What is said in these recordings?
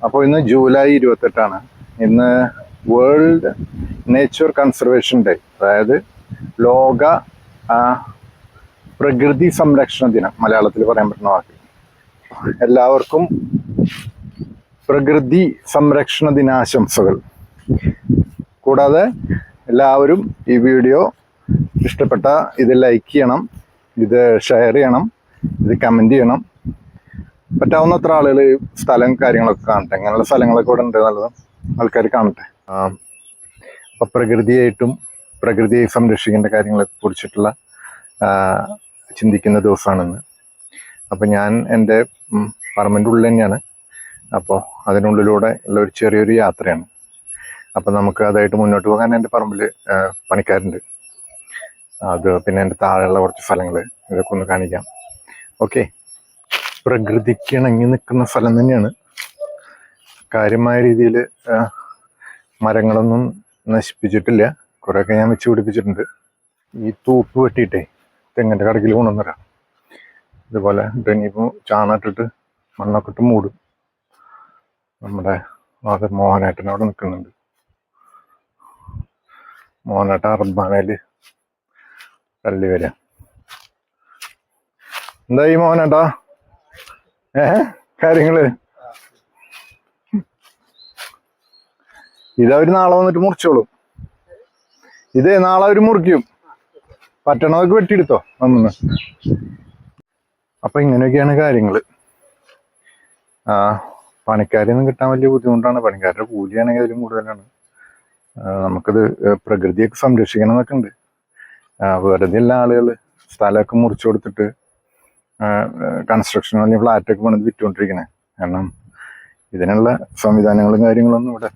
അപ്പോൾ ഇന്ന് ജൂലൈ 28 ഇന്ന് വേൾഡ് നേച്ചർ കൺസർവേഷൻ ഡേ, അതായത് ലോക പ്രകൃതി സംരക്ഷണ ദിനം, മലയാളത്തിൽ പറയാൻ പറ്റുന്ന വാക്ക്. എല്ലാവർക്കും പ്രകൃതി സംരക്ഷണ ദിനാശംസകൾ. കൂടാതെ എല്ലാവരും ഈ വീഡിയോ ഇഷ്ടപ്പെട്ട ഇത് ലൈക്ക് ചെയ്യണം, ഇത് ഷെയർ ചെയ്യണം, ഇത് കമൻറ്റ് ചെയ്യണം. പറ്റാവുന്നത്ര ആളുകൾ സ്ഥലം കാര്യങ്ങളൊക്കെ കാണട്ടെ. അങ്ങനെയുള്ള സ്ഥലങ്ങളൊക്കെ ഇവിടെ ഉണ്ട്, നല്ലത് ആൾക്കാർ കാണട്ടെ. അപ്പം പ്രകൃതിയായിട്ടും പ്രകൃതിയെ സംരക്ഷിക്കേണ്ട കാര്യങ്ങളെ കുറിച്ചിട്ടുള്ള ചിന്തിക്കുന്ന ദിവസമാണെന്ന്. അപ്പം ഞാൻ എൻ്റെ പറമ്പിൻ്റെ ഉള്ളിൽ തന്നെയാണ്. അപ്പോൾ അതിനുള്ളിലൂടെ ഉള്ള ഒരു ചെറിയൊരു യാത്രയാണ്. അപ്പം നമുക്ക് അതായിട്ട് മുന്നോട്ട് പോകാൻ എൻ്റെ പറമ്പിൽ പണിക്കാരുണ്ട്. അത് പിന്നെ എൻ്റെ താഴെയുള്ള കുറച്ച് സ്ഥലങ്ങൾ ഇതൊക്കെ ഒന്ന് കാണിക്കാം. ഓക്കെ, പ്രകൃതിക്ക് ഇണങ്ങി നിൽക്കുന്ന സ്ഥലം തന്നെയാണ്. കാര്യമായ രീതിയിൽ മരങ്ങളൊന്നും നശിപ്പിച്ചിട്ടില്ല. കുറേയൊക്കെ ഞാൻ വെച്ച് പിടിപ്പിച്ചിട്ടുണ്ട്. ഈ തൂപ്പ് വെട്ടിയിട്ടേ തെങ്ങിൻ്റെ കടക്കിൽ കൊണ്ടുവന്നരാം. ഇതുപോലെ ഇനിയിപ്പോൾ ചാണകട്ടിട്ട് മണ്ണൊക്കെ ഇട്ട് മൂടും. നമ്മുടെ അത് മോഹനേട്ടൻ അവിടെ നിൽക്കുന്നുണ്ട്. മോഹനേട്ടൻ അർബാനയിൽ തള്ളി വരാം. എന്തായി മോഹനേട്ടാ കാര്യങ്ങള്? ഇതവര് നാളെ വന്നിട്ട് മുറിച്ചോളും. ഇതേ നാളെ അവര് മുറിക്കും. പറ്റണതൊക്കെ വെട്ടിയെടുത്തോ വന്നു. അപ്പൊ ഇങ്ങനെയൊക്കെയാണ് കാര്യങ്ങള്. പണിക്കാരെയൊന്നും കിട്ടാൻ വലിയ ബുദ്ധിമുട്ടാണ്. പണിക്കാരുടെ കൂലിയാണെങ്കിൽ അതിലും കൂടുതലാണ്. നമുക്കത് പ്രകൃതിയൊക്കെ സംരക്ഷിക്കണം എന്നൊക്കെ ഉണ്ട്. വെറുതെ എല്ലാ ആളുകൾ സ്ഥലമൊക്കെ മുറിച്ചു കൊടുത്തിട്ട് കൺസ്ട്രക്ഷൻ അല്ലെങ്കിൽ ഫ്ലാറ്റൊക്കെ പണിത് വിറ്റുകൊണ്ടിരിക്കണേ. കാരണം ഇതിനുള്ള സംവിധാനങ്ങളും കാര്യങ്ങളൊന്നും ഇവിടെ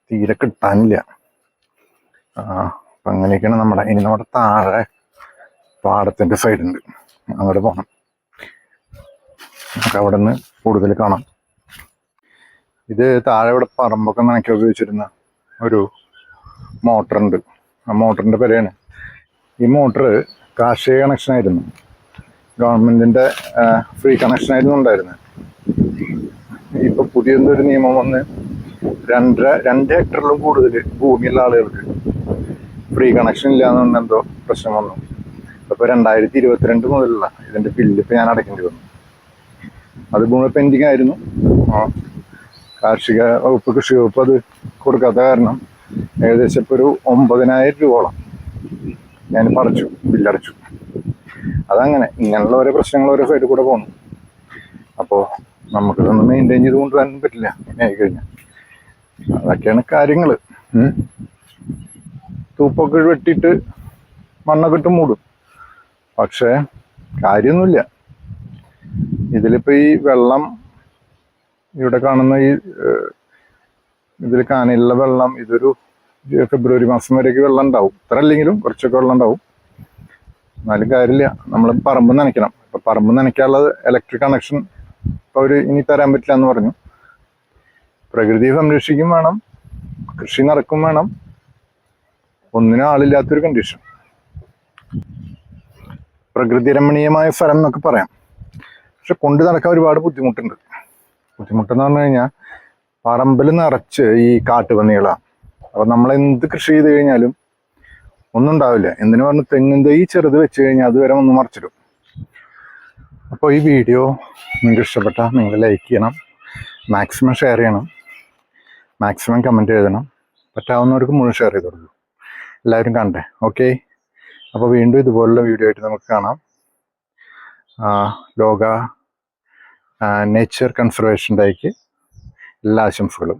തീരെ കിട്ടാനില്ല. അപ്പം അങ്ങനെയൊക്കെയാണ് നമ്മുടെ. ഇനി നമ്മുടെ താഴെ പാടത്തിൻ്റെ സൈഡുണ്ട്, അങ്ങോട്ട് പോകണം. നമുക്ക് അവിടെ നിന്ന് കൂടുതൽ കാണാം. ഇത് താഴെ ഇവിടെ പറമ്പൊക്കെ നനയ്ക്കാൻ ഉപയോഗിച്ചിരുന്ന ഒരു മോട്ടറുണ്ട്. ആ മോട്ടറിൻ്റെ പേരാണ്. ഈ മോട്ടർ കാർഷിക കണക്ഷനായിരുന്നു, ഗവൺമെൻറ്റിൻ്റെ ഫ്രീ കണക്ഷനായിരുന്നു ഉണ്ടായിരുന്നത്. ഇപ്പോൾ പുതിയൊരു നിയമം വന്ന് 2 ഹെക്ടറിലും കൂടുതൽ ഭൂമിയുള്ള ആളുകൾക്ക് ഫ്രീ കണക്ഷൻ ഇല്ലാന്ന് എന്തോ പ്രശ്നം വന്നു. അപ്പോൾ 2022 മുതലുള്ള ഇതിൻ്റെ ബില്ല് ഇപ്പോൾ ഞാൻ അടയ്ക്കേണ്ടി വന്നു. അത് ഭൂമി പെൻഡിങ് ആയിരുന്നു. കാർഷിക വകുപ്പ്, കൃഷി വകുപ്പ് അത് കൊടുക്കാത്ത കാരണം ഏകദേശം ഇപ്പോൾ ഒരു 9,000 രൂപയോളം ഞാനിപ്പോൾ അടച്ചു, ബില്ലടച്ചു. അതങ്ങനെ ഇങ്ങനെയുള്ള ഓരോ പ്രശ്നങ്ങൾ ഓരോ സൈഡിൽ കൂടെ പോകണം. അപ്പോൾ നമുക്കിതൊന്നും മെയിൻറ്റെയിൻ ചെയ്ത് കൊണ്ടുവരാനും പറ്റില്ല ഇങ്ങനെ ആയിക്കഴിഞ്ഞാൽ. അതൊക്കെയാണ് കാര്യങ്ങൾ. തൂപ്പൊക്കെ വെട്ടിയിട്ട് മണ്ണൊക്കെ ഇട്ട് മൂടും. പക്ഷേ കാര്യമൊന്നുമില്ല. ഇതിലിപ്പോൾ ഈ വെള്ളം ഇവിടെ കാണുന്ന ഈ ഇതിൽ കാനയിലുള്ള വെള്ളം ഇതൊരു ഫെബ്രുവരി മാസം വരേക്ക് വെള്ളം ഉണ്ടാവും. ഇത്ര അല്ലെങ്കിലും കുറച്ചൊക്കെ വെള്ളം ഉണ്ടാവും. എന്നാലും കാര്യമില്ല, നമ്മൾ പറമ്പ് നനയ്ക്കണം. ഇപ്പം പറമ്പ് നനയ്ക്കാനുള്ളത് ഇലക്ട്രിക് കണക്ഷൻ ഇപ്പോൾ അവർ ഇനി തരാൻ പറ്റില്ല എന്ന് പറഞ്ഞു. പ്രകൃതിയെ സംരക്ഷിക്കും വേണം, കൃഷി നടക്കും വേണം, ഒന്നിനും ആളില്ലാത്തൊരു കണ്ടീഷൻ. പ്രകൃതി രമണീയമായ സ്ഥലം എന്നൊക്കെ പറയാം. പക്ഷെ കൊണ്ടു നടക്കാൻ ഒരുപാട് ബുദ്ധിമുട്ടുണ്ട്. ബുദ്ധിമുട്ടെന്ന് പറഞ്ഞു കഴിഞ്ഞാൽ പറമ്പിൽ നിറച്ച് ഈ കാട്ടുപന്നികളാണ്. അപ്പോൾ നമ്മളെന്ത് കൃഷി ചെയ്ത് കഴിഞ്ഞാലും ഒന്നും ഉണ്ടാവില്ല. എന്തിനു പറഞ്ഞ് തെങ്ങിൻ തൈ ചെറുത് വെച്ച് കഴിഞ്ഞാൽ അതുവരെ ഒന്ന് മറിച്ചിടും. അപ്പോൾ ഈ വീഡിയോ നിങ്ങൾക്ക് ഇഷ്ടപ്പെട്ടാൽ നിങ്ങൾ ലൈക്ക് ചെയ്യണം, മാക്സിമം ഷെയർ ചെയ്യണം, മാക്സിമം കമൻറ്റ് എഴുതണം. പറ്റാവുന്നവർക്ക് മുഴുവൻ ഷെയർ ചെയ്ത് കൊടുക്കും. എല്ലാവരും കാണട്ടെ. ഓക്കെ, അപ്പോൾ വീണ്ടും ഇതുപോലുള്ള വീഡിയോ ആയിട്ട് നമുക്ക് കാണാം. ലോക നേച്ചർ കൺസർവേഷൻ ഡേക്ക് എല്ലാ ആശംസകളും.